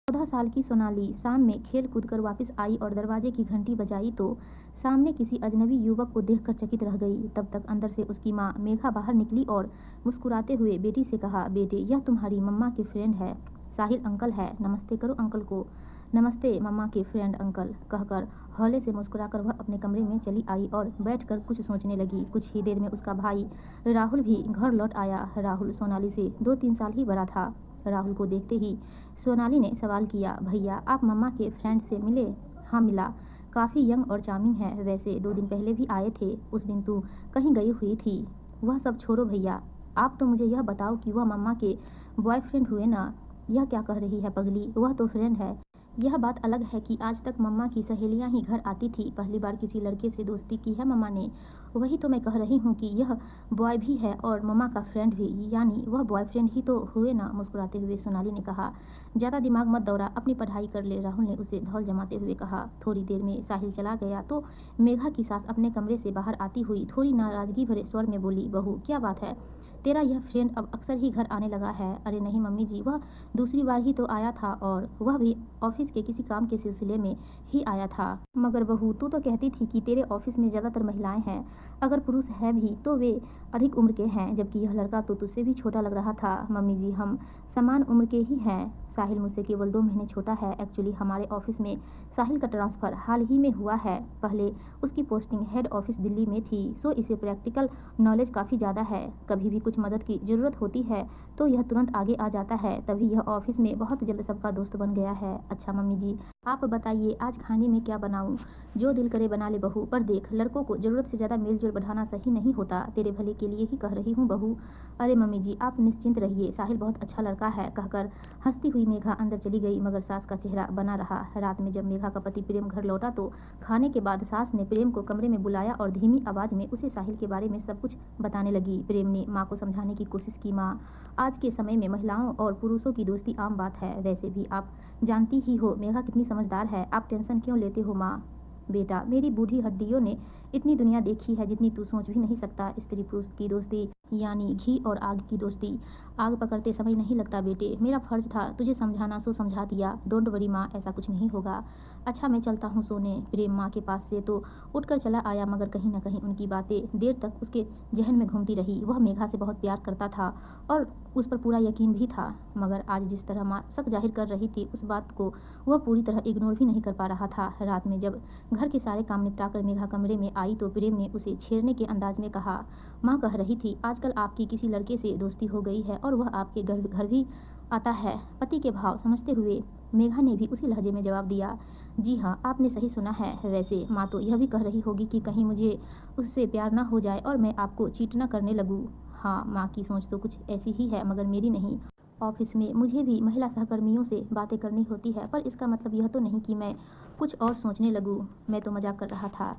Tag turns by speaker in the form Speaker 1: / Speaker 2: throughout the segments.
Speaker 1: 14 साल की सोनाली शाम में खेल कूद कर वापस आई और दरवाजे की घंटी बजाई तो सामने किसी अजनबी युवक को देखकर चकित रह गई। तब तक अंदर से उसकी माँ मेघा बाहर निकली और मुस्कुराते हुए बेटी से कहा, बेटे यह तुम्हारी मम्मा के फ्रेंड है, साहिल अंकल है, नमस्ते करो अंकल को। नमस्ते मम्मा के फ्रेंड अंकल, कहकर हौले से मुस्कुराकर वह अपने कमरे में चली आई और बैठकर कुछ सोचने लगी। कुछ ही देर में उसका भाई राहुल भी घर लौट आया। राहुल सोनाली से 2-3 साल ही बड़ा था। राहुल को देखते ही सोनाली ने सवाल किया, भैया आप मम्मा के फ्रेंड से मिले? हाँ मिला, काफ़ी यंग और चार्मिंग है, वैसे 2 दिन पहले भी आए थे, उस दिन तू कहीं गई हुई थी। वह सब छोड़ो भैया, आप तो मुझे यह बताओ कि वह मम्मा के बॉयफ्रेंड हुए ना? यह क्या कह रही है पगली, वह तो फ्रेंड है। यह बात अलग है कि आज तक मम्मा की सहेलियां ही घर आती थी, पहली बार किसी लड़के से दोस्ती की है मम्मा ने। वही तो मैं कह रही हूँ कि यह बॉय भी है और मम्मा का फ्रेंड भी, यानी वह बॉयफ्रेंड ही तो हुए ना। मुस्कुराते हुए सोनाली ने कहा, ज़्यादा दिमाग मत दौड़ा, अपनी पढ़ाई कर ले, राहुल ने उसे धौल जमाते हुए कहा। थोड़ी देर में साहिल चला गया तो मेघा की सास अपने कमरे से बाहर आती हुई थोड़ी नाराज़गी भरे स्वर में बोली, बहू क्या बात है, तेरा यह फ्रेंड अब अक्सर ही घर आने लगा है? अरे नहीं मम्मी जी, वह दूसरी बार ही तो आया था और वह भी ऑफिस के किसी काम के सिलसिले में ही आया था। मगर बहू तू तो कहती थी कि तेरे ऑफिस में ज़्यादातर महिलाएं हैं, अगर पुरुष है भी तो वे अधिक उम्र के हैं, जबकि यह लड़का तो तुझसे भी छोटा लग रहा था। मम्मी जी हम समान उम्र के ही हैं, साहिल मुझसे केवल 2 महीने छोटा है। एक्चुअली हमारे ऑफिस में साहिल का ट्रांसफ़र हाल ही में हुआ है, पहले उसकी पोस्टिंग हेड ऑफिस दिल्ली में थी, सो इसे प्रैक्टिकल नॉलेज काफ़ी ज़्यादा है। कभी भी कुछ मदद की ज़रूरत होती है तो यह तुरंत आगे आ जाता है, तभी यह ऑफिस में बहुत जल्द सबका दोस्त बन गया है। अच्छा मम्मी जी आप बताइए आज खाने में क्या बनाऊं? जो दिल करे बना ले बहू, पर देख लड़कों को ज़रूरत से ज़्यादा मेल जोल बढ़ाना सही नहीं होता, तेरे भले के लिए ही कह रही हूँ बहू। अरे मम्मी जी आप निश्चिंत रहिए, साहिल बहुत अच्छा लड़का है, कहकर हंसती हुई मेघा अंदर चली गई। मगर सास का चेहरा बना रहा। रात में जब मेघा का पति प्रेम घर लौटा तो खाने के बाद सास ने प्रेम को कमरे में बुलाया और धीमी आवाज़ में उसे साहिल के बारे में सब कुछ बताने लगी। प्रेम ने माँ को समझाने की कोशिश की, माँ आज के समय में महिलाओं और पुरुषों की दोस्ती आम बात है, वैसे भी आप जानती ही हो मेघा कितनी समझदार है, आप टेंशन क्यों लेते हो माँ? बेटा मेरी बूढ़ी हड्डियों ने इतनी दुनिया देखी है जितनी तू सोच भी नहीं सकता। स्त्री पुरुष की दोस्ती यानी घी और आग की दोस्ती, आग पकड़ते समय नहीं लगता बेटे, मेरा फर्ज था तुझे समझाना सो समझा दिया, डोंट वरी माँ ऐसा कुछ नहीं होगा। अच्छा मैं चलता हूँ सोने। प्रेम माँ के पास से तो उठकर चला आया, मगर कहीं ना कहीं उनकी बातें देर तक उसके जहन में घूमती रही। वह मेघा से बहुत प्यार करता था और उस पर पूरा यकीन भी था, मगर आज जिस तरह माँ शक जाहिर कर रही थी उस बात को वह पूरी तरह इग्नोर भी नहीं कर पा रहा था। रात में जब घर के सारे काम निपटाकर मेघा कमरे में आई तो प्रेम ने उसे छेड़ने के अंदाज में कहा, माँ कह रही थी आजकल आपकी किसी लड़के से दोस्ती हो गई है और वह आपके घर भी आता है। पति के भाव समझते हुए मेघा ने भी उसी लहजे में जवाब दिया, जी हाँ आपने सही सुना है, वैसे माँ तो यह भी कह रही होगी कि कहीं मुझे उससे प्यार ना हो जाए और मैं आपको चीट ना करने लगूँ। हाँ माँ की सोच तो कुछ ऐसी ही है मगर मेरी नहीं। ऑफिस में मुझे भी महिला सहकर्मियों से बातें करनी होती है, पर इसका मतलब यह तो नहीं कि मैं कुछ और सोचने लगूँ, मैं तो मजाक कर रहा था।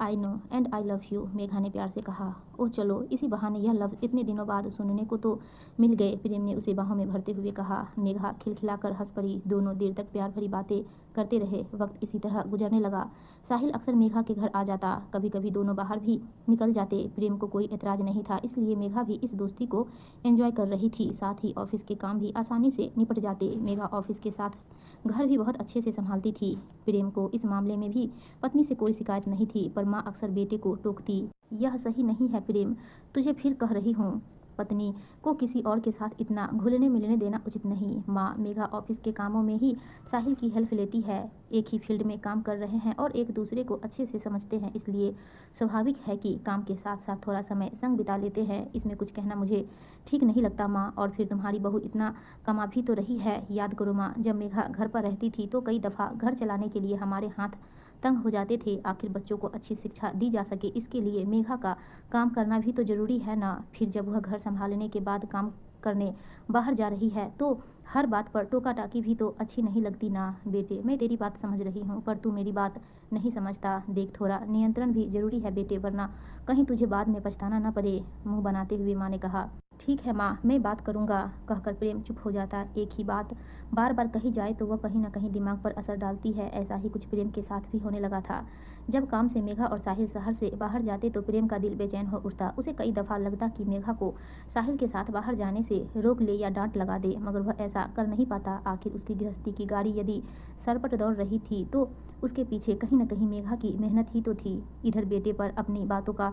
Speaker 1: I know and I love you, Megha ने प्यार से कहा। ओह चलो इसी बहाने यह लफ्ज़ इतने दिनों बाद सुनने को तो मिल गए, प्रेम ने उसे बाहों में भरते हुए कहा। मेघा खिलखिलाकर हंस पड़ी। दोनों देर तक प्यार भरी बातें करते रहे। वक्त इसी तरह गुजरने लगा। साहिल अक्सर मेघा के घर आ जाता, कभी कभी दोनों बाहर भी निकल जाते। प्रेम को कोई एतराज़ नहीं था, इसलिए मेघा भी इस दोस्ती को एंजॉय कर रही थी। साथ ही ऑफिस के काम भी आसानी से निपट जाते। मेघा ऑफिस के साथ घर भी बहुत अच्छे से संभालती थी। प्रेम को इस मामले में भी पत्नी से कोई शिकायत नहीं थी, पर माँ अक्सर बेटे को टोकती। यह सही नहीं है प्रेम, तुझे फिर कह रही हूँ, पत्नी को किसी और के साथ इतना घुलने मिलने देना उचित नहीं। माँ मेघा ऑफिस के कामों में ही साहिल की हेल्प लेती है, एक ही फील्ड में काम कर रहे हैं और एक दूसरे को अच्छे से समझते हैं, इसलिए स्वाभाविक है कि काम के साथ साथ थोड़ा समय संग बिता लेते हैं। इसमें कुछ कहना मुझे ठीक नहीं लगता माँ। और फिर तुम्हारी बहू इतना कमा भी तो रही है, याद करो माँ जब मेघा घर पर रहती थी तो कई दफ़ा घर चलाने के लिए हमारे हाथ तंग हो जाते थे। आखिर बच्चों को अच्छी शिक्षा दी जा सके इसके लिए मेघा का काम करना भी तो ज़रूरी है ना। फिर जब वह घर संभालने के बाद काम करने बाहर जा रही है तो हर बात पर टोका टाकी भी तो अच्छी नहीं लगती ना। बेटे मैं तेरी बात समझ रही हूँ, पर तू मेरी बात नहीं समझता। देख थोड़ा नियंत्रण भी ज़रूरी है बेटे, वरना कहीं तुझे बाद में पछताना न पड़े, मुँह बनाते हुए माँ ने कहा। ठीक है माँ मैं बात करूँगा, कहकर प्रेम चुप हो जाता। एक ही बात बार बार कही जाए तो वह कहीं ना कहीं दिमाग पर असर डालती है। ऐसा ही कुछ प्रेम के साथ भी होने लगा था। जब काम से मेघा और साहिल शहर से बाहर जाते तो प्रेम का दिल बेचैन हो उठता। उसे कई दफ़ा लगता कि मेघा को साहिल के साथ बाहर जाने से रोक ले या डांट लगा दे, मगर वह ऐसा ऐसा कर नहीं पाता। आखिर उसकी गृहस्थी की गाड़ी यदि सरपट दौड़ रही थी तो उसके पीछे कहीं न कहीं मेघा की मेहनत ही तो थी। इधर बेटे पर अपनी बातों का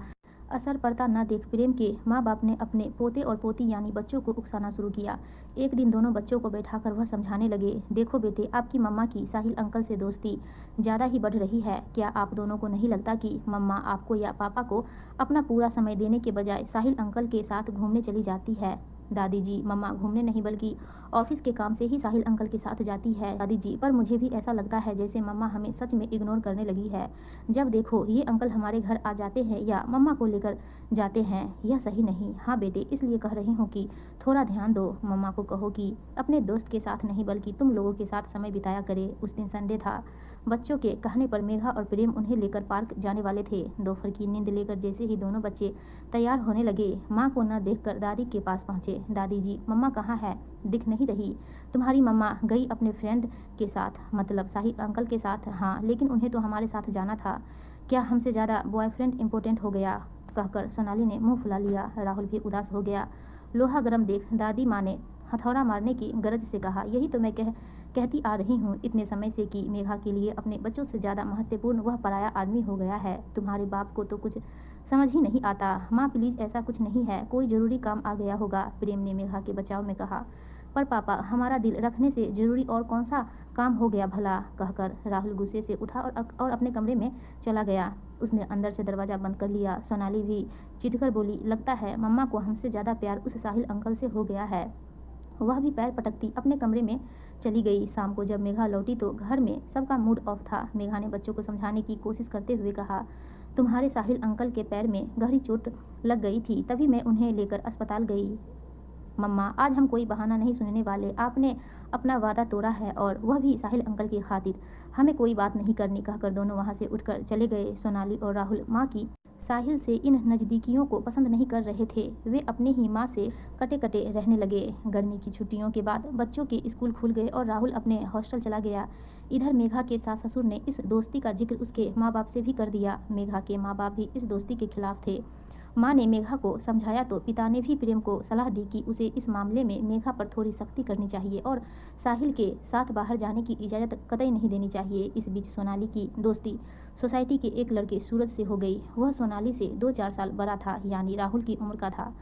Speaker 1: असर पड़ता न देख प्रेम के माँ बाप ने अपने पोते और पोती यानी बच्चों को उकसाना शुरू किया। एक दिन दोनों बच्चों को बैठाकर वह समझाने लगे, देखो बेटे, आपकी मम्मा की साहिल अंकल से दोस्ती ज़्यादा ही बढ़ रही है। क्या आप दोनों को नहीं लगता कि मम्मा आपको या पापा को अपना पूरा समय देने के बजाय साहिल अंकल के साथ घूमने चली जाती है? दादी जी, मम्मा घूमने नहीं बल्कि ऑफिस के काम से ही साहिल अंकल के साथ जाती है दादी जी, पर मुझे भी ऐसा लगता है जैसे मम्मा हमें सच में इग्नोर करने लगी है। जब देखो ये अंकल हमारे घर आ जाते हैं या मम्मा को लेकर जाते हैं, यह सही नहीं। हाँ बेटे, इसलिए कह रही हूँ कि थोड़ा ध्यान दो। मम्मा को कहो कि अपने दोस्त के साथ नहीं बल्कि तुम लोगों के साथ समय बिताया करे। उस दिन संडे था। बच्चों के कहने पर मेघा और प्रेम उन्हें लेकर पार्क जाने वाले थे। दोपहर की नींद लेकर जैसे ही दोनों बच्चे तैयार होने लगे, माँ को न देखकर दादी के पास पहुँचे। दादी जी, मम्मा कहाँ है? दिख नहीं रही। तुम्हारी मम्मा गई अपने फ्रेंड के साथ, मतलब साहिल अंकल के साथ। हाँ, लेकिन उन्हें तो हमारे साथ जाना था। क्या हमसे ज़्यादा बॉयफ्रेंड इम्पोर्टेंट हो गया? कहकर सोनाली ने मुंह फुला लिया। राहुल भी उदास हो गया। लोहा गर्म देख दादी माँ ने हथौड़ा मारने की गरज से कहा, यही तो मैं कहती आ रही हूँ इतने समय से कि मेघा के लिए अपने बच्चों से ज़्यादा महत्वपूर्ण वह पराया आदमी हो गया है। तुम्हारे बाप को तो कुछ समझ ही नहीं आता। माँ प्लीज़, ऐसा कुछ नहीं है, कोई ज़रूरी काम आ गया होगा, प्रेम ने मेघा के बचाव में कहा। पर पापा, हमारा दिल रखने से ज़रूरी और कौन सा काम हो गया भला? कहकर राहुल गुस्से से उठा और अपने कमरे में चला गया। उसने अंदर से दरवाज़ा बंद कर लिया। सोनाली भी चिढ़कर बोली, लगता है मम्मा को हमसे ज़्यादा प्यार उस साहिल अंकल से हो गया है। वह भी पैर पटकती अपने कमरे में चली गई। शाम को जब मेघा लौटी तो घर में सबका मूड ऑफ था। मेघा ने बच्चों को समझाने की कोशिश करते हुए कहा, तुम्हारे साहिल अंकल के पैर में गहरी चोट लग गई थी, तभी मैं उन्हें लेकर अस्पताल गई। मम्मा, आज हम कोई बहाना नहीं सुनने वाले। आपने अपना वादा तोड़ा है और वह भी साहिल अंकल की खातिर। हमें कोई बात नहीं करनी, कहकर दोनों वहाँ से उठकर चले गए। सोनाली और राहुल माँ की साहिल से इन नज़दीकियों को पसंद नहीं कर रहे थे। वे अपने ही माँ से कटे कटे रहने लगे। गर्मी की छुट्टियों के बाद बच्चों के स्कूल खुल गए और राहुल अपने हॉस्टल चला गया। इधर मेघा के सास ससुर ने इस दोस्ती का जिक्र उसके माँ बाप से भी कर दिया। मेघा के माँ बाप भी इस दोस्ती के खिलाफ थे। माँ ने मेघा को समझाया तो पिता ने भी प्रेम को सलाह दी कि उसे इस मामले में मेघा पर थोड़ी सख्ती करनी चाहिए और साहिल के साथ बाहर जाने की इजाज़त कतई नहीं देनी चाहिए। इस बीच सोनाली की दोस्ती सोसाइटी के एक लड़के सूरज से हो गई। वह सोनाली से 2-4 साल बड़ा था, यानी राहुल की उम्र का था।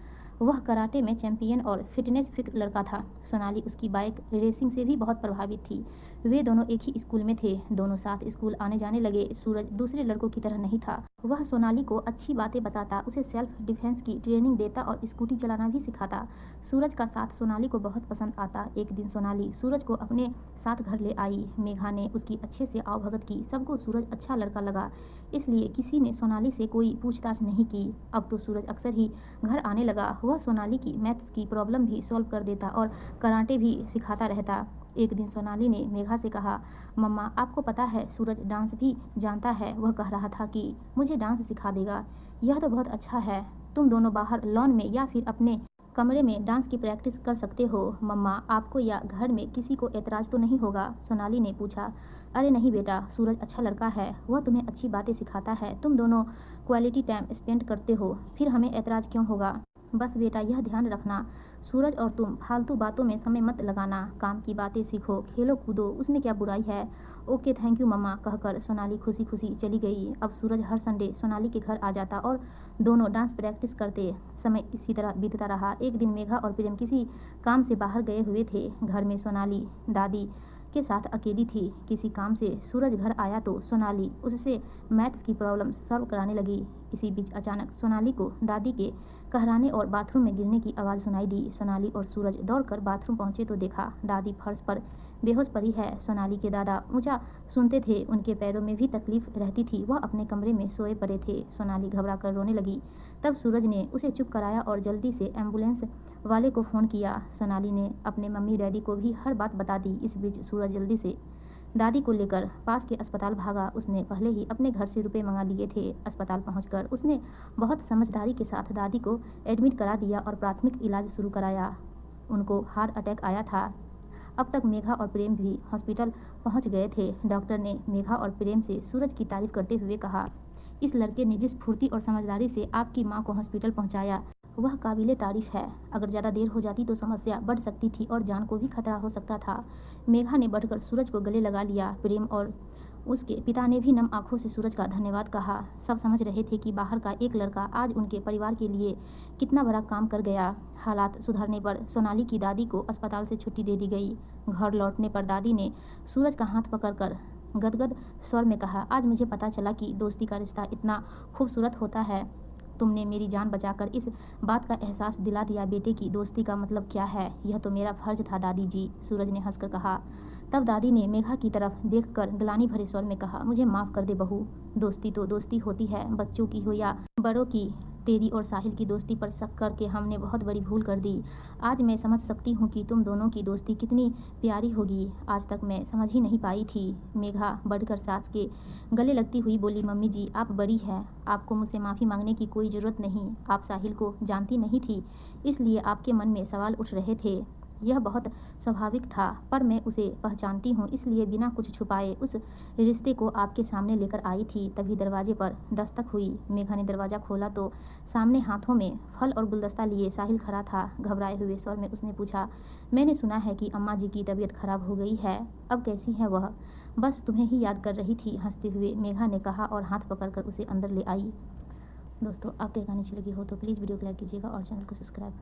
Speaker 1: वह कराटे में चैंपियन और फिटनेस फिट लड़का था। सोनाली उसकी बाइक रेसिंग से भी बहुत प्रभावित थी। वे दोनों एक ही स्कूल में थे। दोनों साथ स्कूल आने जाने लगे। सूरज दूसरे लड़कों की तरह नहीं था। वह सोनाली को अच्छी बातें बताता, उसे सेल्फ डिफेंस की ट्रेनिंग देता और स्कूटी चलाना भी सिखाता। सूरज का साथ सोनाली को बहुत पसंद आता। एक दिन सोनाली सूरज को अपने साथ घर ले आई। मेघा ने उसकी अच्छे से आवभगत की। सबको सूरज अच्छा लड़का लगा, इसलिए किसी ने सोनाली से कोई पूछताछ नहीं की। अब तो सूरज अक्सर ही घर आने लगा। वह सोनाली की मैथ्स की प्रॉब्लम भी सॉल्व कर देता और कराटे भी सिखाता रहता। एक दिन सोनाली ने मेघा से कहा, मम्मा, आपको पता है सूरज डांस भी जानता है। वह कह रहा था कि मुझे डांस सिखा देगा। यह तो बहुत अच्छा है। तुम दोनों बाहर लॉन में या फिर अपने कमरे में डांस की प्रैक्टिस कर सकते हो। मम्मा, आपको या घर में किसी को एतराज़ तो नहीं होगा? सोनाली ने पूछा। अरे नहीं बेटा, सूरज अच्छा लड़का है। वह तुम्हें अच्छी बातें सिखाता है। तुम दोनों क्वालिटी टाइम स्पेंड करते हो, फिर हमें एतराज़ क्यों होगा? बस बेटा, यह ध्यान रखना, सूरज और तुम फालतू बातों में समय मत लगाना। काम की बातें सीखो, खेलो कूदो, उसमें क्या बुराई है? ओके, थैंक यू मम्मा, कहकर सोनाली खुशी खुशी चली गई। अब सूरज हर संडे सोनाली के घर आ जाता और दोनों डांस प्रैक्टिस करते। समय इसी तरह बीतता रहा। एक दिन मेघा और प्रेम किसी काम से बाहर गए हुए थे। घर में सोनाली दादी के साथ अकेली थी। किसी काम से सूरज घर आया तो सोनाली उससे मैथ्स की प्रॉब्लम सॉल्व कराने लगी। इसी बीच अचानक सोनाली को दादी के कहराने और बाथरूम में गिरने की आवाज़ सुनाई दी। सोनाली और सूरज दौड़कर बाथरूम पहुंचे तो देखा दादी फर्श पर बेहोश पड़ी है। सोनाली के दादा ऊंचा सुनते थे, उनके पैरों में भी तकलीफ रहती थी। वह अपने कमरे में सोए पड़े थे। सोनाली घबरा कर रोने लगी। तब सूरज ने उसे चुप कराया और जल्दी से एम्बुलेंस वाले को फ़ोन किया। सोनाली ने अपने मम्मी डैडी को भी हर बात बता दी। इस बीच सूरज जल्दी से दादी को लेकर पास के अस्पताल भागा। उसने पहले ही अपने घर से रुपए मंगा लिए थे। अस्पताल पहुंचकर उसने बहुत समझदारी के साथ दादी को एडमिट करा दिया और प्राथमिक इलाज शुरू कराया। उनको हार्ट अटैक आया था। अब तक मेघा और प्रेम भी हॉस्पिटल पहुंच गए थे। डॉक्टर ने मेघा और प्रेम से सूरज की तारीफ करते हुए कहा, इस लड़के ने जिस फुर्ती और समझदारी से आपकी माँ को हॉस्पिटल पहुंचाया, वह काबिले तारीफ़ है। अगर ज़्यादा देर हो जाती तो समस्या बढ़ सकती थी और जान को भी खतरा हो सकता था। मेघा ने बढ़कर सूरज को गले लगा लिया। प्रेम और उसके पिता ने भी नम आंखों से सूरज का धन्यवाद कहा। सब समझ रहे थे कि बाहर का एक लड़का आज उनके परिवार के लिए कितना बड़ा काम कर गया। हालात सुधरने पर सोनाली की दादी को अस्पताल से छुट्टी दे दी गई। घर लौटने पर दादी ने सूरज का हाथ पकड़कर गदगद स्वर में कहा, आज मुझे पता चला कि दोस्ती का रिश्ता इतना खूबसूरत होता है। तुमने मेरी जान बचाकर इस बात का एहसास दिला दिया। बेटे की दोस्ती का मतलब क्या है? यह तो मेरा फर्ज था दादी जी, सूरज ने हंसकर कहा। तब दादी ने मेघा की तरफ देखकर ग्लानि भरे स्वर में कहा, मुझे माफ़ कर दे बहू। दोस्ती तो दोस्ती होती है, बच्चों की हो या बड़ों की। तेरी और साहिल की दोस्ती पर शक करके हमने बहुत बड़ी भूल कर दी। आज मैं समझ सकती हूँ कि तुम दोनों की दोस्ती कितनी प्यारी होगी। आज तक मैं समझ ही नहीं पाई थी। मेघा बढ़कर सास के गले लगती हुई बोली, मम्मी जी आप बड़ी हैं, आपको मुझसे माफ़ी मांगने की कोई ज़रूरत नहीं। आप साहिल को जानती नहीं थी, इसलिए आपके मन में सवाल उठ रहे थे। यह बहुत स्वाभाविक था, पर मैं उसे पहचानती हूँ, इसलिए बिना कुछ छुपाए उस रिश्ते को आपके सामने लेकर आई थी। तभी दरवाजे पर दस्तक हुई। मेघा ने दरवाज़ा खोला तो सामने हाथों में फल और गुलदस्ता लिए साहिल खड़ा था। घबराए हुए स्वर में उसने पूछा, मैंने सुना है कि अम्मा जी की तबीयत खराब हो गई है, अब कैसी है वह? बस तुम्हें ही याद कर रही थी, हंसते हुए मेघा ने कहा और हाथ पकड़कर उसे अंदर ले आई। दोस्तों, आपके गाने अच्छी लगी हो तो प्लीज़ वीडियो को लाइक कीजिएगा और चैनल को सब्सक्राइब